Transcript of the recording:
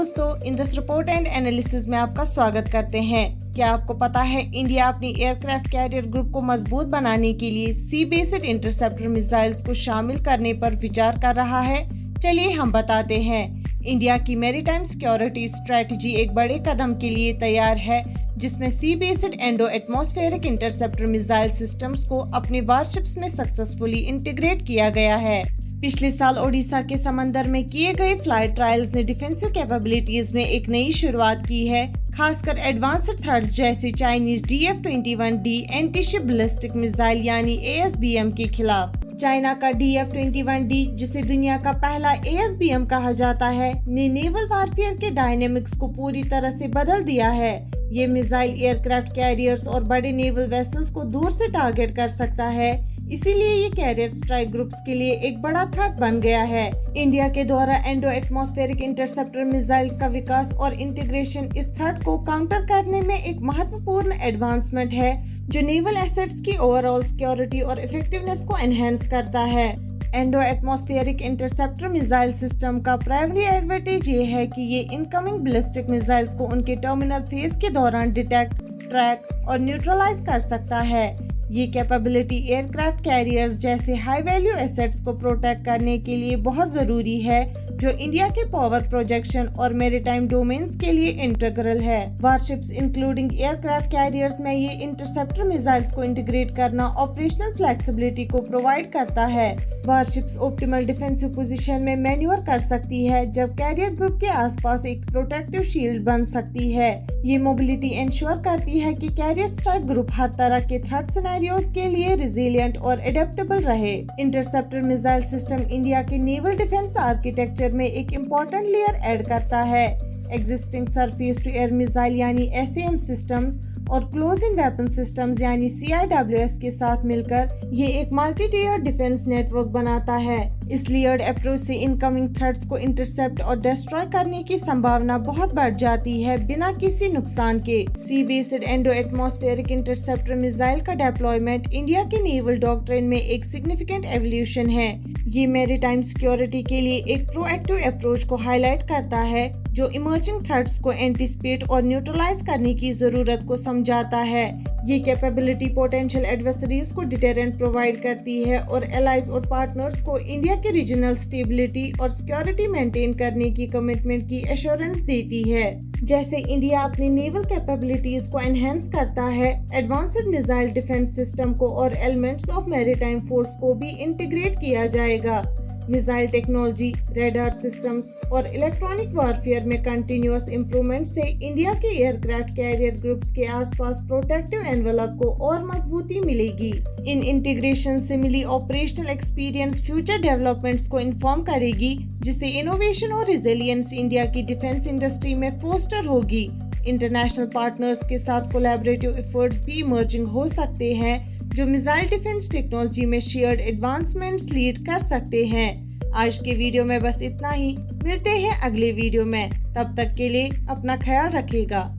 दोस्तों, Indus report and analysis में आपका स्वागत करते हैं। क्या आपको पता है इंडिया अपनी एयरक्राफ्ट कैरियर ग्रुप को मजबूत बनाने के लिए सी बेस्ड इंटरसेप्टर मिसाइल्स को शामिल करने पर विचार कर रहा है? चलिए हम बताते हैं। इंडिया की मैरीटाइम सिक्योरिटी स्ट्रेटजी एक बड़े कदम के लिए तैयार है, जिसमें sea based endo atmospheric interceptor missile systems को अपने वारशिप्स में सक्सेसफुली इंटीग्रेट किया गया है। पिछले साल ओडिशा के समंदर में किए गए फ्लाइट ट्रायल्स ने डिफेंसिव कैपेबिलिटीज में एक नई शुरुआत की है, खासकर एडवांस्ड थ्रेट्स जैसे Chinese DF-21D anti-ship ballistic missile यानी ASBM के खिलाफ। चाइना का DF-21D, जिसे दुनिया का पहला ASBM कहा जाता है, ने नेवल वारफेयर के डायनेमिक्स को पूरी तरह से बदल दिया है। ये मिसाइल एयरक्राफ्ट कैरियर्स और बड़े नेवल वेसल्स को दूर से टारगेट कर सकता है, इसीलिए ये कैरियर स्ट्राइक ग्रुप्स के लिए एक बड़ा थ्रेट बन गया है। इंडिया के द्वारा एंडो एटमॉस्फेरिक इंटरसेप्टर मिसाइल्स का विकास और इंटीग्रेशन इस थ्रेट को काउंटर करने में एक महत्वपूर्ण एडवांसमेंट है, जो नेवल एसेट्स की ओवरऑल सिक्योरिटी और इफेक्टिवनेस को एनहेंस करता है। Endo atmospheric interceptor missile system का प्राइमरी एडवांटेज ये है कि ये इनकमिंग बैलिस्टिक मिसाइल्स को उनके टर्मिनल फेज के दौरान डिटेक्ट, ट्रैक और न्यूट्रलाइज कर सकता है। ये कैपेबिलिटी एयरक्राफ्ट कैरियर्स जैसे हाई वैल्यू एसेट्स को प्रोटेक्ट करने के लिए बहुत जरूरी है, जो इंडिया के पावर प्रोजेक्शन और मैरीटाइम डोमेन्स के लिए इंटीग्रल है। वारशिप्स इंक्लूडिंग एयरक्राफ्ट कैरियर्स में ये इंटरसेप्टर मिसाइल्स को इंटीग्रेट करना ऑपरेशनल फ्लेक्सिबिलिटी को प्रोवाइड करता है। वारशिप्स ऑप्टिमल डिफेंसिव पोजीशन में मैन्यूवर कर सकती है, जब कैरियर ग्रुप के आसपास एक प्रोटेक्टिव शील्ड बन सकती है। ये मोबिलिटी इंश्योर करती है कि कैरियर स्ट्राइक ग्रुप हर तरह के थ्रेट सिनेरियोज के लिए रिजिलिएंट और एडेप्टेबल रहे। इंटरसेप्टर मिसाइल सिस्टम इंडिया के नेवल डिफेंस आर्किटेक्चर में एक इम्पोर्टेंट लेयर ऐड करता है। Existing surface to air missile यानी SAM सिस्टम्स और क्लोज इन वेपन सिस्टम्स यानी CIWS के साथ मिलकर ये एक मल्टी टियर डिफेंस नेटवर्क बनाता है। इस लेयर्ड अप्रोच से इनकमिंग थ्रेट्स को इंटरसेप्ट और डिस्ट्रॉय करने की संभावना बहुत बढ़ जाती है, बिना किसी नुकसान के। Sea based endo atmospheric interceptor missile का डेप्लॉयमेंट इंडिया के नेवल डॉक्ट्रिन में एक सिग्निफिकेंट एवोल्यूशन है। ये मैरीटाइम सिक्योरिटी के लिए एक प्रोएक्टिव अप्रोच को हाईलाइट करता है, जो इमर्जिंग थ्रेट्स को एंटीसिपेट और न्यूट्रलाइज करने की जरूरत को समझाता है। ये कैपेबिलिटी पोटेंशियल एडवर्सरीज को डिटेरेंट प्रोवाइड करती है और एलाइज और पार्टनर्स को इंडिया के रीजनल स्टेबिलिटी और सिक्योरिटी मेंटेन करने की कमिटमेंट की एश्योरेंस देती है। जैसे इंडिया अपनी नेवल कैपेबिलिटीज को एनहेंस करता है, एडवांस्ड मिसाइल डिफेंस सिस्टम को और एलिमेंट्स ऑफ मैरीटाइम फोर्स को भी इंटीग्रेट किया जाएगा। मिसाइल टेक्नोलॉजी, रेडार सिस्टम्स और इलेक्ट्रॉनिक वॉरफेयर में कंटिन्यूअस इंप्रूवमेंट से इंडिया के एयरक्राफ्ट कैरियर ग्रुप्स के आसपास प्रोटेक्टिव एनवेलप को और मजबूती मिलेगी। इन इंटीग्रेशन से मिली ऑपरेशनल एक्सपीरियंस फ्यूचर डेवलपमेंट्स को इन्फॉर्म करेगी, जिससे इनोवेशन और रिजिलियंस इंडिया की डिफेंस इंडस्ट्री में फोस्टर होगी। इंटरनेशनल पार्टनर्स के साथ कोलैबोरेटिव एफर्ट्स भी इमर्जिंग हो सकते हैं, जो मिसाइल डिफेंस टेक्नोलॉजी में शेयर्ड एडवांसमेंट्स लीड कर सकते हैं। आज के वीडियो में बस इतना ही। मिलते हैं अगले वीडियो में, तब तक के लिए अपना ख्याल रखिएगा।